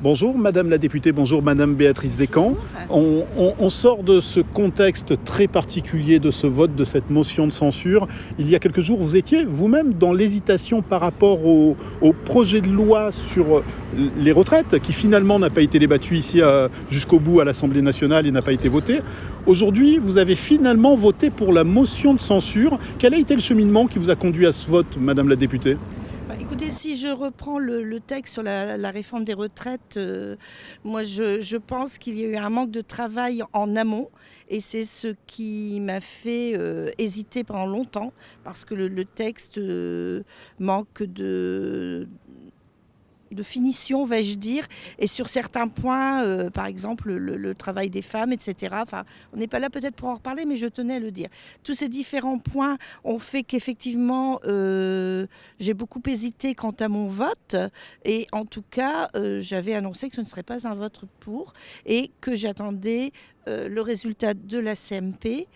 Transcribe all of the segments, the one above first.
Bonjour Madame la députée, bonjour Madame Béatrice Descamps. On sort de ce contexte très particulier de ce vote, de cette motion de censure. Il y a quelques jours, vous étiez vous-même dans l'hésitation par rapport au projet de loi sur les retraites, qui finalement n'a pas été débattu ici jusqu'au bout à l'Assemblée nationale et n'a pas été voté. Aujourd'hui, vous avez finalement voté pour la motion de censure. Quel a été le cheminement qui vous a conduit à ce vote, Madame la députée ? Écoutez, si je reprends le texte sur la réforme des retraites, moi je pense qu'il y a eu un manque de travail en amont et c'est ce qui m'a fait hésiter pendant longtemps parce que le texte manque de finition, vais-je dire, et sur certains points, par exemple le travail des femmes, etc. Enfin, on n'est pas là peut-être pour en reparler, mais je tenais à le dire. Tous ces différents points ont fait qu'effectivement, j'ai beaucoup hésité quant à mon vote, et en tout cas, j'avais annoncé que ce ne serait pas un vote pour, et que j'attendais le résultat de la CMP.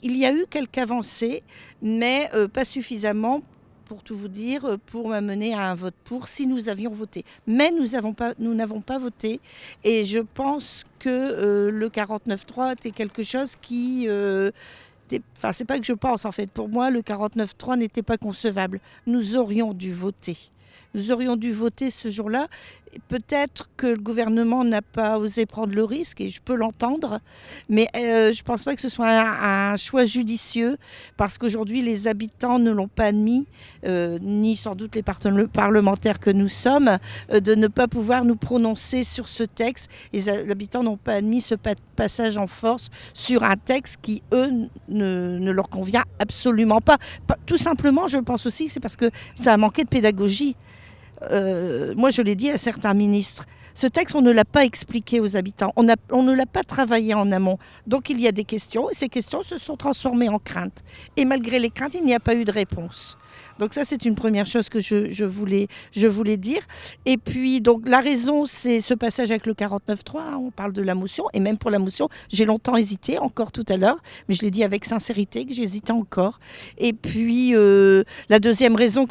Il y a eu quelques avancées, mais pas suffisamment pour tout vous dire, pour m'amener à un vote pour si nous avions voté. Mais nous n'avons pas voté et je pense que le 49.3 était quelque chose qui... Enfin, c'est pas que je pense en fait. Pour moi, le 49.3 n'était pas concevable. Nous aurions dû voter. Nous aurions dû voter ce jour-là. Peut-être que le gouvernement n'a pas osé prendre le risque, et je peux l'entendre, mais je ne pense pas que ce soit un choix judicieux, parce qu'aujourd'hui, les habitants ne l'ont pas admis, ni sans doute les parlementaires que nous sommes, de ne pas pouvoir nous prononcer sur ce texte. Les habitants n'ont pas admis ce passage en force sur un texte qui, eux, ne leur convient absolument pas. Tout simplement, je pense aussi, c'est parce que ça a manqué de pédagogie. Moi, je l'ai dit à certains ministres, ce texte, on ne l'a pas expliqué aux habitants, on ne l'a pas travaillé en amont. Donc, il y a des questions, et ces questions se sont transformées en craintes. Et malgré les craintes, il n'y a pas eu de réponse. Donc ça, c'est une première chose que je voulais dire. Et puis, donc, la raison, c'est ce passage avec le 49.3. Hein, on parle de la motion. Et même pour la motion, j'ai longtemps hésité, encore tout à l'heure. Mais je l'ai dit avec sincérité que j'hésitais encore. Et puis, la deuxième raison,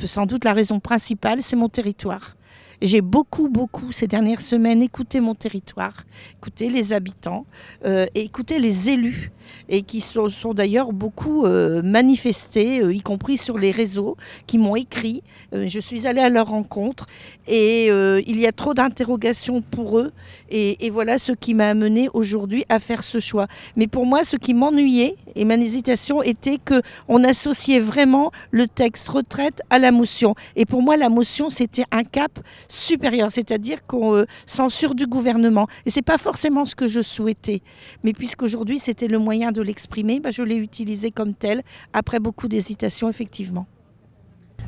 sans doute la raison principale, c'est mon territoire. J'ai beaucoup, ces dernières semaines, écouté mon territoire, écouté les habitants, et écouté les élus, et qui sont d'ailleurs beaucoup manifestés, y compris sur les réseaux, qui m'ont écrit. Je suis allée à leur rencontre, et il y a trop d'interrogations pour eux, et voilà ce qui m'a amenée aujourd'hui à faire ce choix. Mais pour moi, ce qui m'ennuyait, et mon hésitation, était qu'on associait vraiment le texte retraite à la motion. Et pour moi, la motion, c'était un cap supérieur, c'est-à-dire qu'on censure du gouvernement. Et ce n'est pas forcément ce que je souhaitais. Mais puisqu'aujourd'hui, c'était le moyen de l'exprimer, je l'ai utilisé comme tel, après beaucoup d'hésitation, effectivement.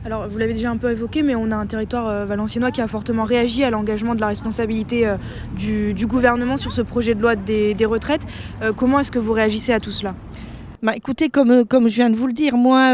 Alors, vous l'avez déjà un peu évoqué, mais on a un territoire valenciennois qui a fortement réagi à l'engagement de la responsabilité du gouvernement sur ce projet de loi des retraites. Comment est-ce que vous réagissez à tout cela ? Écoutez, comme je viens de vous le dire, moi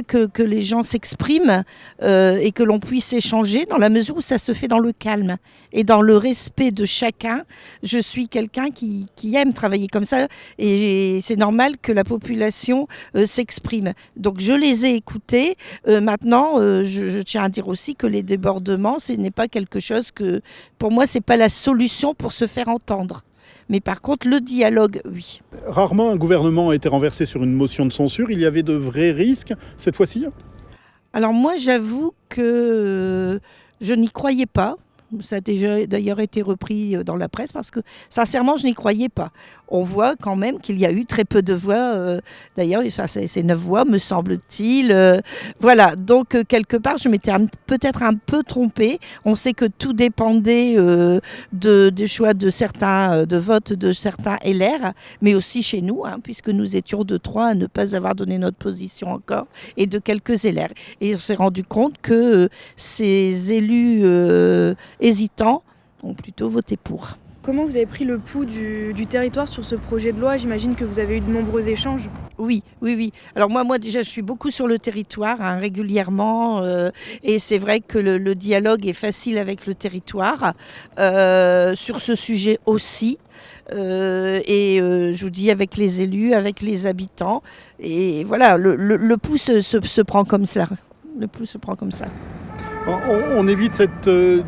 que les gens s'expriment et que l'on puisse échanger dans la mesure où ça se fait dans le calme et dans le respect de chacun. Je suis quelqu'un qui aime travailler comme ça et c'est normal que la population s'exprime. Donc je les ai écoutés. Maintenant, je tiens à dire aussi que les débordements, ce n'est pas quelque chose que, pour moi, c'est pas la solution pour se faire entendre. Mais par contre, le dialogue, oui. Rarement un gouvernement a été renversé sur une motion de censure. Il y avait de vrais risques cette fois-ci ? Alors moi, j'avoue que je n'y croyais pas. Ça a déjà d'ailleurs été repris dans la presse parce que sincèrement, je n'y croyais pas. On voit quand même qu'il y a eu très peu de voix. D'ailleurs, c'est 9 voix, me semble-t-il. Voilà, donc quelque part, je m'étais peut-être un peu trompée. On sait que tout dépendait des choix de certains, de vote de certains LR, mais aussi chez nous, hein, puisque nous étions de 3 à ne pas avoir donné notre position encore, et de quelques LR. Et on s'est rendu compte que ces élus hésitants ont plutôt voté pour. Comment vous avez pris le pouls du territoire sur ce projet de loi ? J'imagine que vous avez eu de nombreux échanges. Oui. Alors moi déjà, je suis beaucoup sur le territoire, hein, régulièrement, et c'est vrai que le dialogue est facile avec le territoire, sur ce sujet aussi. Je vous dis avec les élus, avec les habitants. Et voilà, le pouls se prend comme ça. Le pouls se prend comme ça. On évite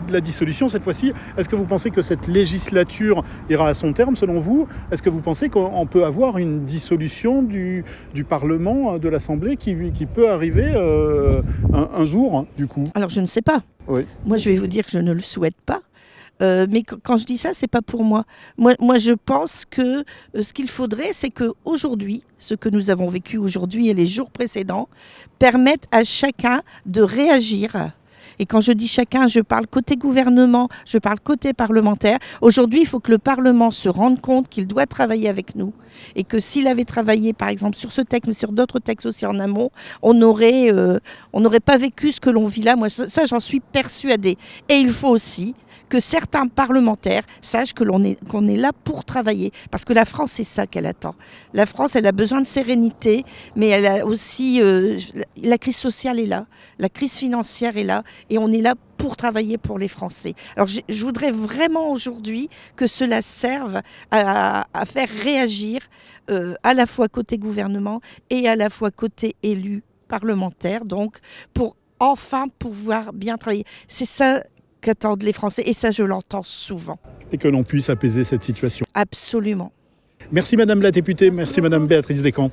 la dissolution cette fois-ci. Est-ce que vous pensez que cette législature ira à son terme selon vous? Est-ce que vous pensez qu'on peut avoir une dissolution du Parlement, de l'Assemblée qui peut arriver un jour, hein, du coup? Alors je ne sais pas. Oui. Moi je vais vous dire que je ne le souhaite pas. Mais quand je dis ça, c'est pas pour moi. Moi, je pense que ce qu'il faudrait, c'est qu'aujourd'hui, ce que nous avons vécu aujourd'hui et les jours précédents, permettent à chacun de réagir. Et quand je dis chacun, je parle côté gouvernement, je parle côté parlementaire. Aujourd'hui, il faut que le Parlement se rende compte qu'il doit travailler avec nous. Et que s'il avait travaillé, par exemple, sur ce texte, mais sur d'autres textes aussi en amont, on n'aurait pas vécu ce que l'on vit là. Moi, ça, j'en suis persuadée. Et il faut aussi que certains parlementaires sachent qu'on est là pour travailler. Parce que la France, c'est ça qu'elle attend. La France, elle a besoin de sérénité, mais elle a aussi... la crise sociale est là, la crise financière est là, et on est là pour travailler pour les Français. Alors je voudrais vraiment aujourd'hui que cela serve à faire réagir à la fois côté gouvernement et à la fois côté élus parlementaires, donc pour enfin pouvoir bien travailler. C'est ça qu'attendent les Français, et ça je l'entends souvent. Et que l'on puisse apaiser cette situation. Absolument. Merci Madame la députée, merci Madame Béatrice Descamps.